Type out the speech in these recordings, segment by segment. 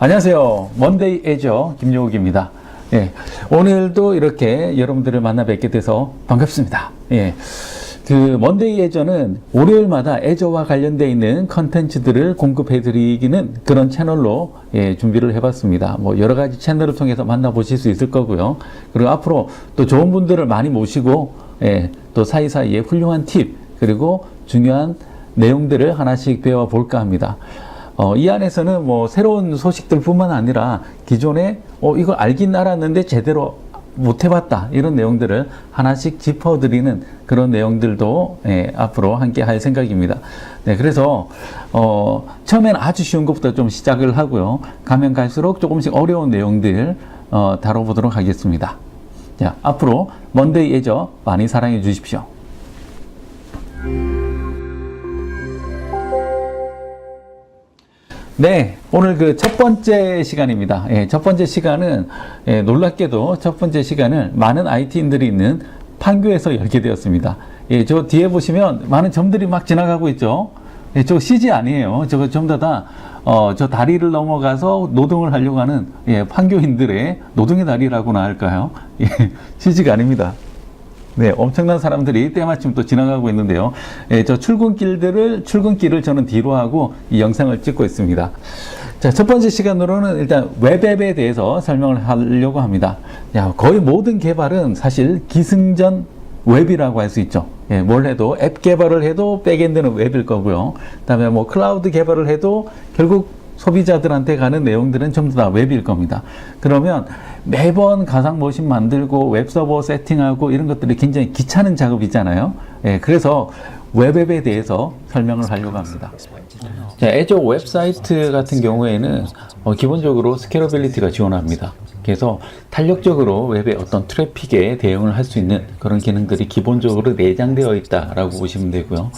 안녕하세요. 먼데이 애저 김용욱입니다. 예, 오늘도 이렇게 여러분들을 만나 뵙게 돼서 반갑습니다. 예, 먼데이 애저는 월요일마다 애저와 관련되어 있는 컨텐츠들을 공급해 드리기는 그런 채널로 준비를 해봤습니다. 뭐 여러 가지 채널을 통해서 만나보실 수 있을 거고요. 그리고 앞으로 또 좋은 분들을 많이 모시고 또 사이사이에 훌륭한 팁 그리고 중요한 내용들을 하나씩 배워볼까 합니다. 이 안에서는 뭐 새로운 소식들 뿐만 아니라 기존에 이걸 알긴 알았는데 제대로 못 해봤다 이런 내용들을 하나씩 짚어드리는 그런 내용들도 앞으로 함께 할 생각입니다. 네, 그래서 처음에는 아주 쉬운 것부터 좀 시작을 하고요. 가면 갈수록 조금씩 어려운 내용들 다뤄보도록 하겠습니다. 자, 앞으로 먼데이 애저 많이 사랑해 주십시오. 네, 오늘 그 첫 번째 시간입니다. 첫 번째 시간은 놀랍게도 첫 번째 시간을 많은 IT인들이 있는 판교에서 열게 되었습니다. 저 뒤에 보시면 많은 점들이 막 지나가고 있죠. 저 CG 아니에요. 저거 전부 다 저 다리를 넘어가서 노동을 하려고 하는 판교인들의 노동의 다리라고나 할까요? CG가 아닙니다. 네, 엄청난 사람들이 때마침 또 지나가고 있는데요. 저 출근길을 저는 뒤로 하고 이 영상을 찍고 있습니다. 자, 첫 번째 시간으로는 일단 웹앱에 대해서 설명을 하려고 합니다. 야, 거의 모든 개발은 사실 기승전 웹이라고 할 수 있죠. 뭘 해도 앱 개발을 해도 백엔드는 웹일 거고요. 그다음에 뭐 클라우드 개발을 해도 결국 소비자들한테 가는 내용들은 전부 다 웹일 겁니다. 그러면 매번 가상 머신 만들고 웹서버 세팅하고 이런 것들이 굉장히 귀찮은 작업이잖아요. 그래서 웹앱에 대해서 설명을 하려고 합니다. 자, 애저 웹사이트 같은 경우에는 기본적으로 스케일러빌리티가 지원합니다. 그래서 탄력적으로 웹의 어떤 트래픽에 대응을 할 수 있는 그런 기능들이 기본적으로 내장되어 있다라고 보시면 되고요.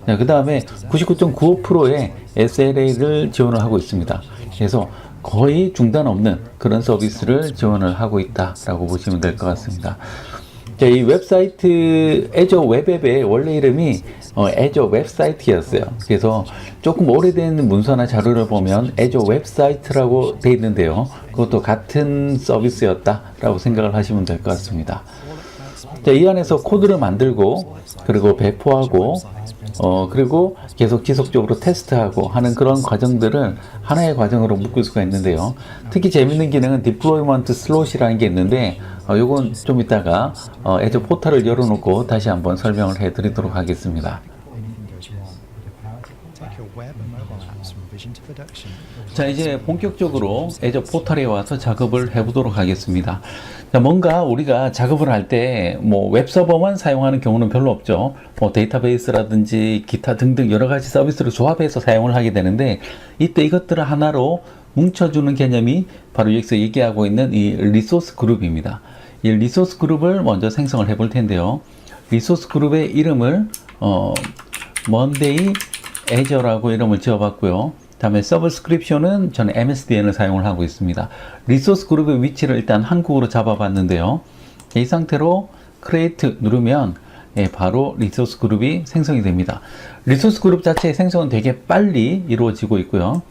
그 다음에 99.95%의 SLA를 지원을 하고 있습니다. 그래서 거의 중단 없는 그런 서비스를 지원을 하고 있다라고 보시면 될 것 같습니다. 자, 이 웹사이트 애저 웹앱의 원래 이름이 애저 웹사이트였어요. 그래서 조금 오래된 문서나 자료를 보면 애저 웹사이트라고 되어 있는데요. 그것도 같은 서비스였다라고 생각을 하시면 될 것 같습니다. 자, 이 안에서 코드를 만들고 그리고 배포하고 그리고 계속 지속적으로 테스트하고 하는 그런 과정들을 하나의 과정으로 묶을 수가 있는데요. 특히 재밌는 기능은 디플로이먼트 슬롯이라는 게 있는데 요건 좀 이따가 애저 포털을 열어놓고 다시 한번 설명을 해드리도록 하겠습니다. 자, 이제 본격적으로 애저 포털에 와서 작업을 해보도록 하겠습니다. 자, 뭔가 우리가 작업을 할 때 뭐 웹서버만 사용하는 경우는 별로 없죠. 뭐 데이터베이스라든지 기타 등등 여러 가지 서비스를 조합해서 사용을 하게 되는데 이때 이것들을 하나로 뭉쳐주는 개념이 바로 여기서 얘기하고 있는 이 리소스 그룹입니다. 이 리소스 그룹을 먼저 생성을 해볼 텐데요. 리소스 그룹의 이름을 먼데이 애저라고 이름을 지어봤고요. 다음에 서브스크립션은 저는 MSDN을 사용을 하고 있습니다. 리소스 그룹의 위치를 일단 한국으로 잡아봤는데요. 이 상태로 크리에이트 누르면 바로 리소스 그룹이 생성이 됩니다. 리소스 그룹 자체의 생성은 되게 빨리 이루어지고 있고요.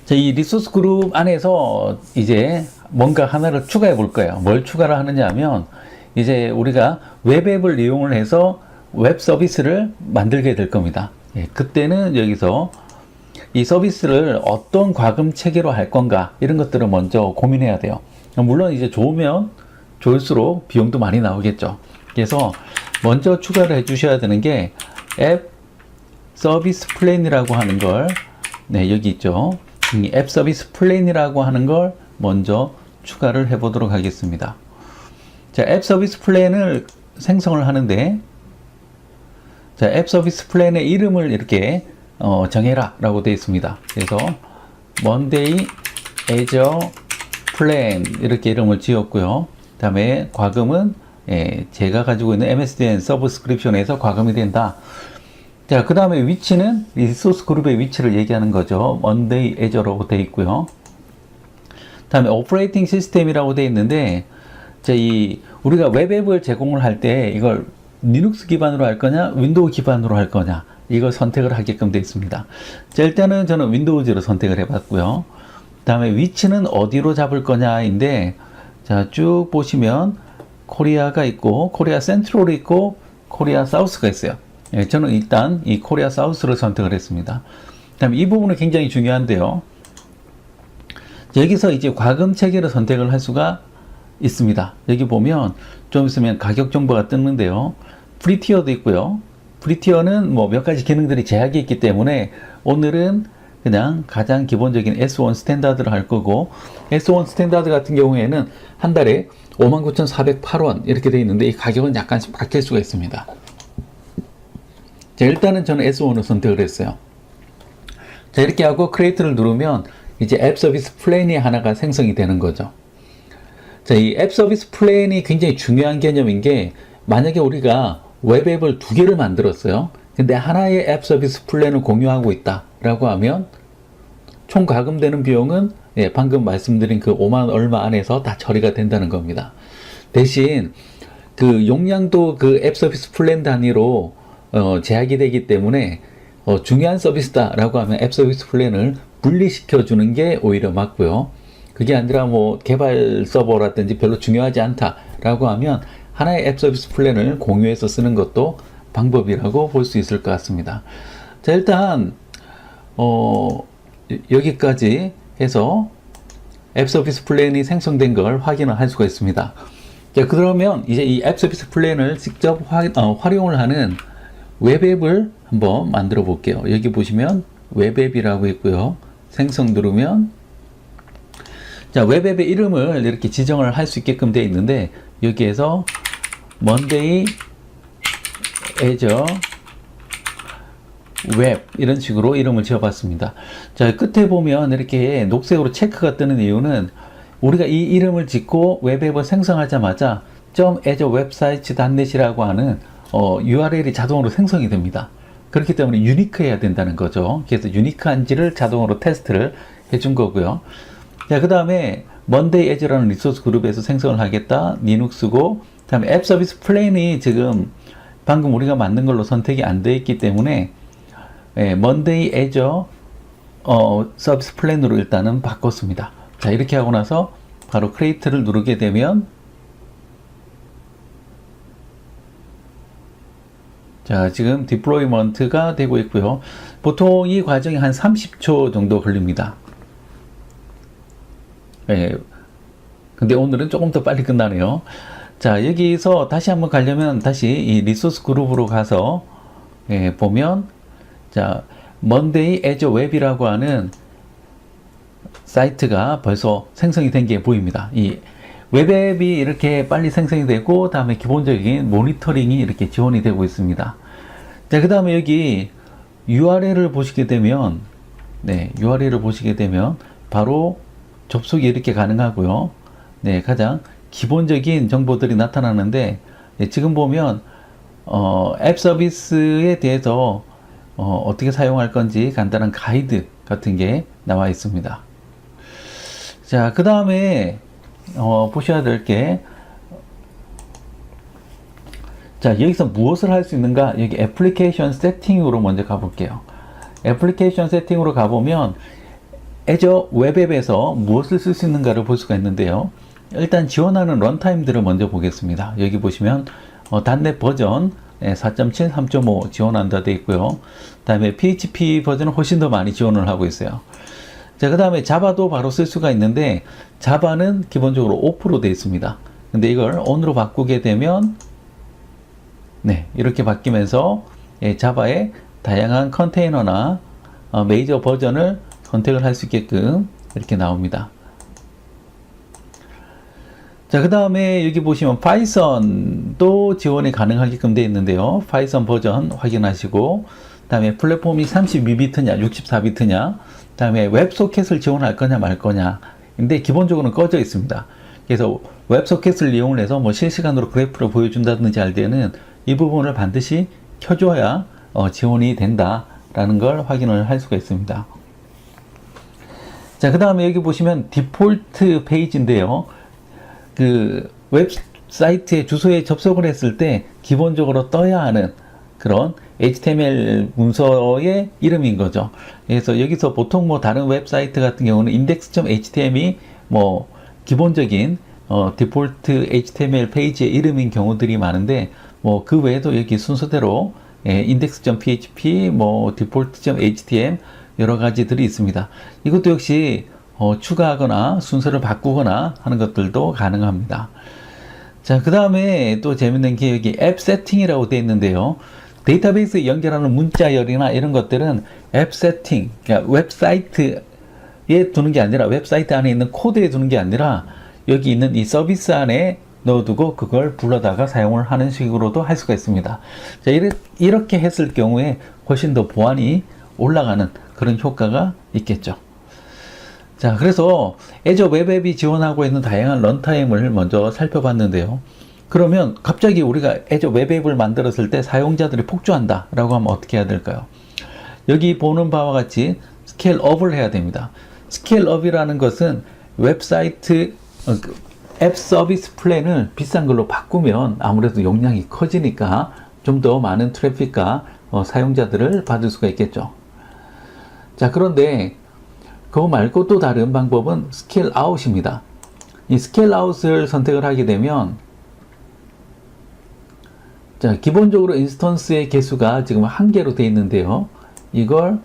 자, 이 리소스 그룹 안에서 이제 뭔가 하나를 추가해 볼 거예요. 뭘 추가를 하느냐 하면 이제 우리가 웹앱을 이용을 해서 웹 서비스를 만들게 될 겁니다. 그때는 여기서 이 서비스를 어떤 과금 체계로 할 건가 이런 것들을 먼저 고민해야 돼요. 물론 이제 좋으면 좋을수록 비용도 많이 나오겠죠. 그래서 먼저 추가를 해 주셔야 되는 게 앱 서비스 플랜이라고 하는 걸 여기 있죠. 이 앱 서비스 플랜이라고 하는 걸 먼저 추가를 해 보도록 하겠습니다. 자, 앱 서비스 플랜을 생성을 하는데 자, 앱 서비스 플랜의 이름을 이렇게 정해라 라고 되어 있습니다. 그래서 먼데이 애저 플랜 이렇게 이름을 지었고요. 그 다음에 과금은 제가 가지고 있는 MSDN 서브스크립션에서 과금이 된다. 자, 그 다음에 위치는 리소스 그룹의 위치를 얘기하는 거죠. 먼데이 애저라고 되어 있고요. 그 다음에 오퍼레이팅 시스템이라고 되어 있는데 자, 우리가 웹앱을 제공을 할 때 이걸 리눅스 기반으로 할 거냐 윈도우 기반으로 할 거냐 이걸 선택을 하게끔 되어 있습니다. 자, 일단은 저는 윈도우즈로 선택을 해봤고요. 다음에 위치는 어디로 잡을 거냐인데, 자, 쭉 보시면 코리아가 있고, 코리아 센트럴이 있고, 코리아 사우스가 있어요. 예, 저는 일단 이 코리아 사우스를 선택을 했습니다. 다음에 이 부분은 굉장히 중요한데요. 여기서 이제 과금 체계를 선택을 할 수가 있습니다. 여기 보면 좀 있으면 가격 정보가 뜨는데요. 프리티어도 있고요. 프리티어는 뭐 몇 가지 기능들이 제약이 있기 때문에 오늘은 그냥 가장 기본적인 S1 스탠다드를 할 거고, S1 스탠다드 같은 경우에는 한 달에 59,408원 이렇게 되어 있는데 이 가격은 약간씩 바뀔 수가 있습니다. 자, 일단은 저는 S1을 선택을 했어요. 자, 이렇게 하고 크리에이트를 누르면 이제 앱 서비스 플랜이 하나가 생성이 되는 거죠. 자, 이 앱 서비스 플랜이 굉장히 중요한 개념인 게, 만약에 우리가 웹앱을 두 개를 만들었어요. 근데 하나의 앱 서비스 플랜을 공유하고 있다라고 하면 총 가금되는 비용은 방금 말씀드린 그 5만 얼마 안에서 다 처리가 된다는 겁니다. 대신 그 용량도 그 앱 서비스 플랜 단위로 제약이 되기 때문에 중요한 서비스다라고 하면 앱 서비스 플랜을 분리시켜 주는 게 오히려 맞고요. 그게 아니라 뭐 개발 서버라든지 별로 중요하지 않다라고 하면 하나의 앱 서비스 플랜을 공유해서 쓰는 것도 방법이라고 볼 수 있을 것 같습니다. 자, 일단 여기까지 해서 앱 서비스 플랜이 생성된 걸 확인을 할 수가 있습니다. 자, 그러면 이제 이 앱 서비스 플랜을 직접 활용을 하는 웹앱을 한번 만들어 볼게요. 여기 보시면 웹앱이라고 있고요. 생성 누르면, 자, 웹앱의 이름을 이렇게 지정을 할 수 있게끔 되어 있는데, 여기에서 Monday Azure Web 이런 식으로 이름을 지어봤습니다. 자, 끝에 보면 이렇게 녹색으로 체크가 뜨는 이유는 우리가 이 이름을 짓고 웹앱을 생성하자마자 .azureWebsites.net이라고 하는 URL이 자동으로 생성이 됩니다. 그렇기 때문에 유니크해야 된다는 거죠. 그래서 유니크한지를 자동으로 테스트를 해준 거고요. 자, 그 다음에 Monday Azure라는 리소스 그룹에서 생성을 하겠다. 리눅스고, 그 다음에 앱 서비스 플랜이 지금 방금 우리가 만든 걸로 선택이 안 되어 있기 때문에 Monday Azure 서비스 플랜으로 일단은 바꿨습니다. 자, 이렇게 하고 나서 바로 크리에이트를 누르게 되면, 자, 지금 디플로이먼트가 되고 있고요. 보통 이 과정이 한 30초 정도 걸립니다. 근데 오늘은 조금 더 빨리 끝나네요. 자, 여기서 다시 한번 가려면 다시 이 리소스 그룹으로 가서 보면, 자, Monday Azure Web이라고 하는 사이트가 벌써 생성이 된 게 보입니다. 이 웹앱이 이렇게 빨리 생성이 되고, 다음에 기본적인 모니터링이 이렇게 지원이 되고 있습니다. 자, 그 다음에 여기 URL을 보시게 되면, URL을 보시게 되면 바로 접속이 이렇게 가능하고요. 가장 기본적인 정보들이 나타나는데, 지금 보면 앱 서비스에 대해서 어떻게 사용할 건지 간단한 가이드 같은 게 나와 있습니다. 자, 그 다음에 보셔야 될 게, 자, 여기서 무엇을 할 수 있는가? 여기 애플리케이션 세팅으로 먼저 가볼게요. 애플리케이션 세팅으로 가보면 Azure 웹앱에서 무엇을 쓸 수 있는가를 볼 수가 있는데요. 일단 지원하는 런타임들을 먼저 보겠습니다. 여기 보시면 .NET 버전 4.7, 3.5 지원한다 되어 있고요. 그 다음에 PHP 버전은 훨씬 더 많이 지원을 하고 있어요. 자, 그 다음에 자바도 바로 쓸 수가 있는데, 자바는 기본적으로 오프로 되어 있습니다. 근데 이걸 온으로 바꾸게 되면, 이렇게 바뀌면서 자바의 다양한 컨테이너나 메이저 버전을 선택을 할 수 있게끔 이렇게 나옵니다. 자, 그 다음에 여기 보시면 파이썬도 지원이 가능하게끔 되어 있는데요. 파이썬 버전 확인하시고, 그 다음에 플랫폼이 32비트냐 64비트냐, 그 다음에 웹소켓을 지원할 거냐 말 거냐. 근데 기본적으로는 꺼져 있습니다. 그래서 웹소켓을 이용을 해서 뭐 실시간으로 그래프를 보여준다든지 할 때는 이 부분을 반드시 켜줘야 지원이 된다라는 걸 확인을 할 수가 있습니다. 자, 그 다음에 여기 보시면 디폴트 페이지인데요. 그 웹사이트의 주소에 접속을 했을 때 기본적으로 떠야 하는 그런 HTML 문서의 이름인 거죠. 그래서 여기서 보통 뭐 다른 웹사이트 같은 경우는 index.html이 뭐 기본적인 디폴트 HTML 페이지의 이름인 경우들이 많은데, 뭐 그 외에도 여기 순서대로 index.php, 뭐 default.html 여러 가지들이 있습니다. 이것도 역시 추가하거나 순서를 바꾸거나 하는 것들도 가능합니다. 자, 그 다음에 또 재밌는 게 여기 앱 세팅이라고 되어 있는데요. 데이터베이스에 연결하는 문자열이나 이런 것들은 앱 세팅, 그러니까 웹사이트에 두는 게 아니라, 웹사이트 안에 있는 코드에 두는 게 아니라 여기 있는 이 서비스 안에 넣어두고 그걸 불러다가 사용을 하는 식으로도 할 수가 있습니다. 자, 이렇게 했을 경우에 훨씬 더 보안이 올라가는 그런 효과가 있겠죠. 자, 그래서 애저 웹앱이 지원하고 있는 다양한 런타임을 먼저 살펴봤는데요. 그러면 갑자기 우리가 애저 웹앱을 만들었을 때 사용자들이 폭주한다 라고 하면 어떻게 해야 될까요? 여기 보는 바와 같이 스케일업을 해야 됩니다. 스케일업이라는 것은 웹사이트 앱 서비스 플랜을 비싼 걸로 바꾸면 아무래도 용량이 커지니까 좀 더 많은 트래픽과 사용자들을 받을 수가 있겠죠. 자, 그런데 그거 말고 또 다른 방법은 스케일 아웃입니다. 이 스케일 아웃을 선택을 하게 되면, 자, 기본적으로 인스턴스의 개수가 지금 1개로 되어 있는데요. 이걸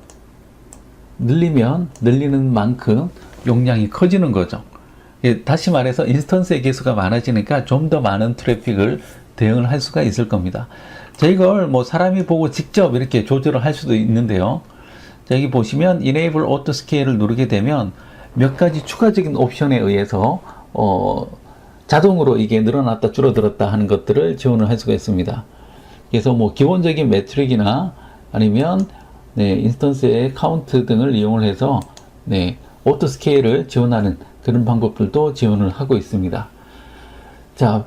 늘리면 늘리는 만큼 용량이 커지는 거죠. 다시 말해서 인스턴스의 개수가 많아지니까 좀 더 많은 트래픽을 대응을 할 수가 있을 겁니다. 자, 이걸 뭐 사람이 보고 직접 이렇게 조절을 할 수도 있는데요. 자, 여기 보시면 Enable Auto Scale을 누르게 되면 몇 가지 추가적인 옵션에 의해서 자동으로 이게 늘어났다 줄어들었다 하는 것들을 지원을 할 수가 있습니다. 그래서 뭐 기본적인 매트릭이나 아니면 인스턴스의 카운트 등을 이용을 해서 오토 스케일을 지원하는 그런 방법들도 지원을 하고 있습니다. 자,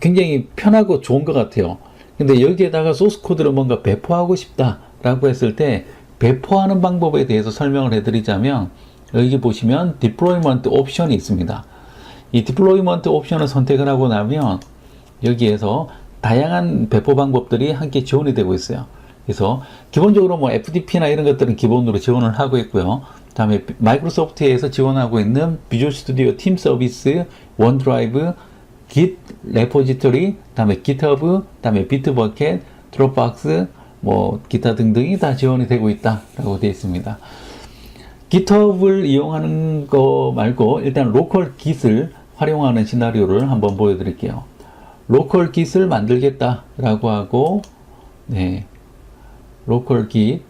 굉장히 편하고 좋은 것 같아요. 근데 여기에다가 소스 코드를 뭔가 배포하고 싶다라고 했을 때 배포하는 방법에 대해서 설명을 해드리자면, 여기 보시면 디플로이먼트 옵션이 있습니다. 이 디플로이먼트 옵션을 선택을 하고 나면 여기에서 다양한 배포 방법들이 함께 지원이 되고 있어요. 그래서 기본적으로 뭐 FTP나 이런 것들은 기본으로 지원을 하고 있고요. 다음에 마이크로소프트에서 지원하고 있는 비주얼 스튜디오 팀 서비스, 원드라이브, Git 레포지토리, 다음에 GitHub, 다음에 비트버켓, 드롭박스, 뭐 기타 등등이 다 지원이 되고 있다라고 되어 있습니다. GitHub을 이용하는 거 말고 일단 로컬 Git을 활용하는 시나리오를 한번 보여드릴게요. 로컬 Git을 만들겠다라고 하고, 로컬 Git을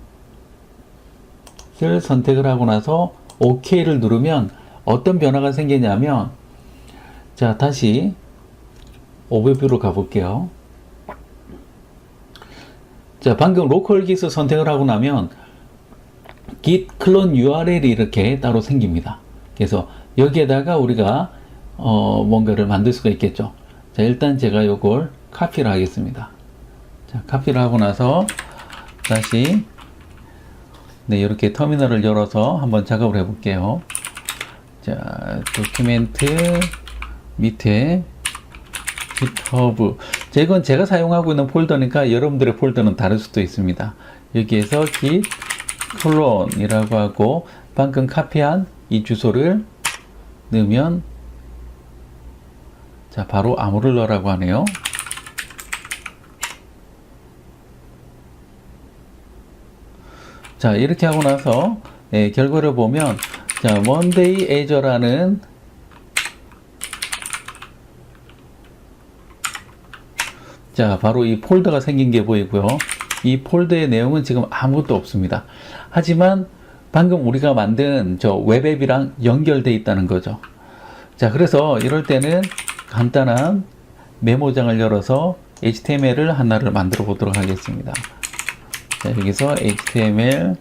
선택을 하고 나서 OK를 누르면 어떤 변화가 생기냐면, 자, 다시 오버뷰로 가볼게요. 자, 방금 로컬 Git을 선택을 하고 나면 git 클론 URL이 이렇게 따로 생깁니다. 그래서 여기에다가 우리가 뭔가를 만들 수가 있겠죠. 자, 일단 제가 요걸 카피를 하겠습니다. 자, 카피를 하고 나서 다시 이렇게 터미널을 열어서 한번 작업을 해 볼게요. 자, 도큐멘트 밑에 GitHub. 자, 이건 제가 사용하고 있는 폴더니까 여러분들의 폴더는 다를 수도 있습니다. 여기에서 git 클론이라고 하고 방금 카피한 이 주소를 넣으면, 자, 바로 암호를 넣으라고 하네요. 자, 이렇게 하고 나서 결과를 보면, 자, Monday Azure라는 자, 바로 이 폴더가 생긴 게 보이고요. 이 폴더의 내용은 지금 아무것도 없습니다. 하지만 방금 우리가 만든 저 웹앱이랑 연결되어 있다는 거죠. 자, 그래서 이럴 때는 간단한 메모장을 열어서 HTML을 하나를 만들어 보도록 하겠습니다. 자, 여기서 HTML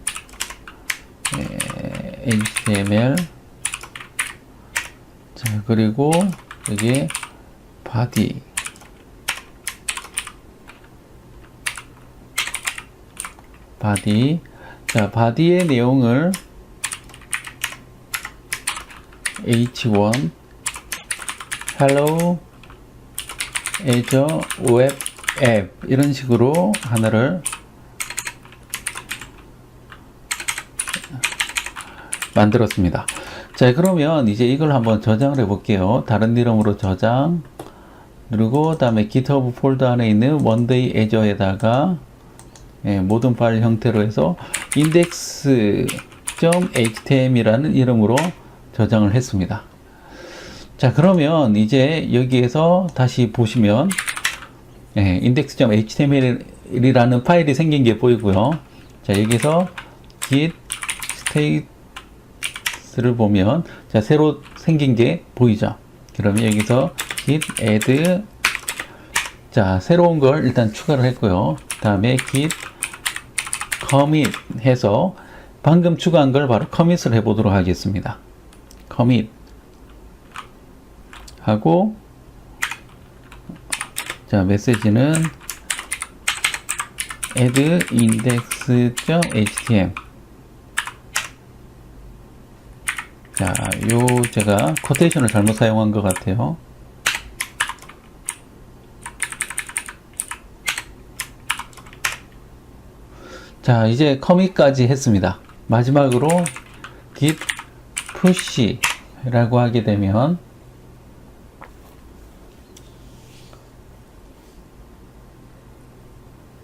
자, 그리고 여기 body. 자, body의 내용을 h1 hello azure web 앱 이런 식으로 하나를 만들었습니다. 자, 그러면 이제 이걸 한번 저장을 해 볼게요. 다른 이름으로 저장 누르고 다음에 GitHub 폴더 안에 있는 원데이 애저에다가 모든 파일 형태로 해서 index.html이라는 이름으로 저장을 했습니다. 자, 그러면 이제 여기에서 다시 보시면 index.html이라는 파일이 생긴 게 보이고요. 자, 여기서 git state를 보면 자, 새로 생긴 게 보이죠. 그러면 여기서 git add 자, 새로운 걸 일단 추가를 했고요. 다음에 git commit 해서 방금 추가한 걸 바로 커밋을 해 보도록 하겠습니다. commit 하고 자, 메시지는 add index.html 자, 제가 코테이션을 잘못 사용한 것 같아요. 자, 이제 커밋까지 했습니다. 마지막으로 git push 라고 하게 되면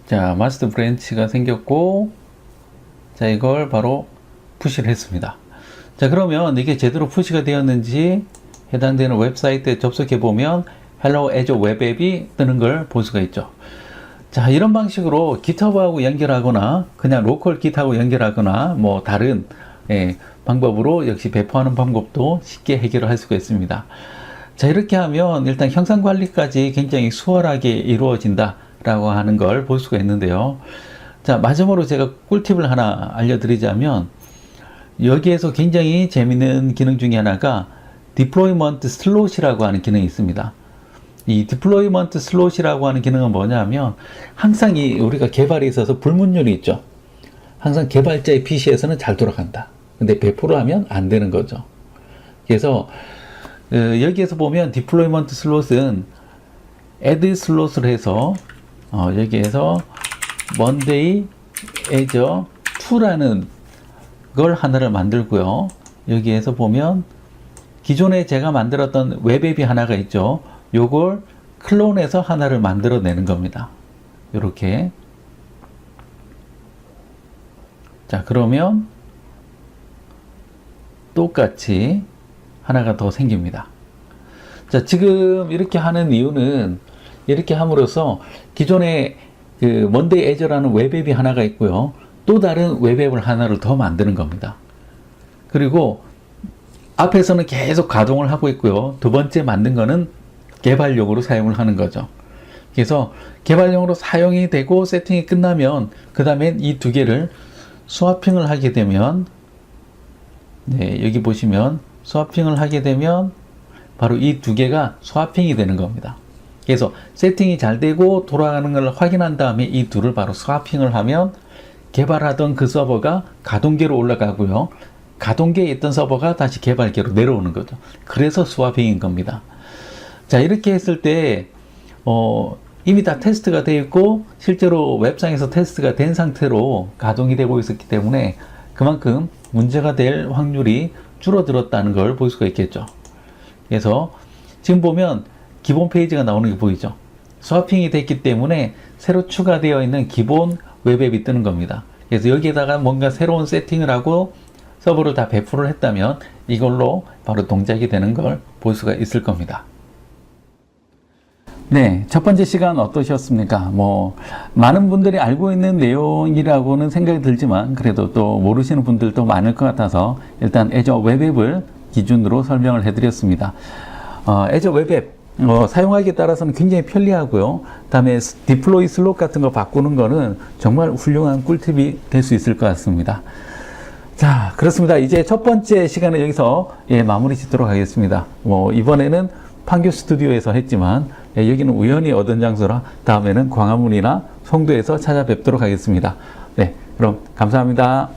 자, 마스터 브랜치가 생겼고 자, 이걸 바로 푸시를 했습니다. 자, 그러면 이게 제대로 푸시가 되었는지 해당되는 웹사이트에 접속해 보면 Hello Azure Web 앱이 뜨는 걸 볼 수가 있죠. 자, 이런 방식으로 GitHub하고 연결하거나 그냥 로컬 Git하고 연결하거나 뭐 다른 방법으로 역시 배포하는 방법도 쉽게 해결을 할 수가 있습니다. 자, 이렇게 하면 일단 형상 관리까지 굉장히 수월하게 이루어진다 라고 하는 걸 볼 수가 있는데요. 자, 마지막으로 제가 꿀팁을 하나 알려드리자면 여기에서 굉장히 재밌는 기능 중에 하나가 Deployment Slot이라고 하는 기능이 있습니다. 이 Deployment Slot이라고 하는 기능은 뭐냐면 항상 우리가 개발에 있어서 불문율이 있죠. 항상 개발자의 PC에서는 잘 돌아간다. 근데 배포를 하면 안 되는 거죠. 그래서 여기에서 보면 Deployment Slot은 Add Slot을 해서 여기에서 Monday Azure 2라는 걸 하나를 만들고요. 여기에서 보면 기존에 제가 만들었던 웹앱이 하나가 있죠. 요걸 클론해서 하나를 만들어내는 겁니다. 요렇게. 자, 그러면 똑같이 하나가 더 생깁니다. 자, 지금 이렇게 하는 이유는 이렇게 함으로써 기존에 그 먼데이 애저라는 웹앱이 하나가 있고요. 또 다른 웹앱을 하나를 더 만드는 겁니다. 그리고 앞에서는 계속 가동을 하고 있고요. 두 번째 만든 거는 개발용으로 사용을 하는 거죠. 그래서 개발용으로 사용이 되고 세팅이 끝나면 그 다음에 이 두 개를 스와핑을 하게 되면 여기 보시면 스와핑을 하게 되면 바로 이 두 개가 스와핑이 되는 겁니다. 그래서 세팅이 잘 되고 돌아가는 걸 확인한 다음에 이 둘을 바로 스와핑을 하면 개발하던 그 서버가 가동계로 올라가고요. 가동계에 있던 서버가 다시 개발계로 내려오는 거죠. 그래서 스와핑인 겁니다. 자, 이렇게 했을 때 이미 다 테스트가 되어 있고 실제로 웹상에서 테스트가 된 상태로 가동이 되고 있었기 때문에 그만큼 문제가 될 확률이 줄어들었다는 걸 볼 수가 있겠죠. 그래서 지금 보면 기본 페이지가 나오는 게 보이죠. 스와핑이 됐기 때문에 새로 추가되어 있는 기본 웹앱이 뜨는 겁니다. 그래서 여기에다가 뭔가 새로운 세팅을 하고 서버를 다 배포를 했다면 이걸로 바로 동작이 되는 걸 볼 수가 있을 겁니다. 네, 첫 번째 시간 어떠셨습니까? 많은 분들이 알고 있는 내용이라고는 생각이 들지만 그래도 또 모르시는 분들도 많을 것 같아서 일단 애저 웹앱을 기준으로 설명을 해드렸습니다. 애저 웹앱 사용하기에 따라서는 굉장히 편리하고요. 다음에 디플로이 슬롯 같은 거 바꾸는 거는 정말 훌륭한 꿀팁이 될 수 있을 것 같습니다. 자, 그렇습니다. 이제 첫 번째 시간을 여기서 마무리 짓도록 하겠습니다. 이번에는 판교 스튜디오에서 했지만 여기는 우연히 얻은 장소라 다음에는 광화문이나 송도에서 찾아뵙도록 하겠습니다. 네, 그럼 감사합니다.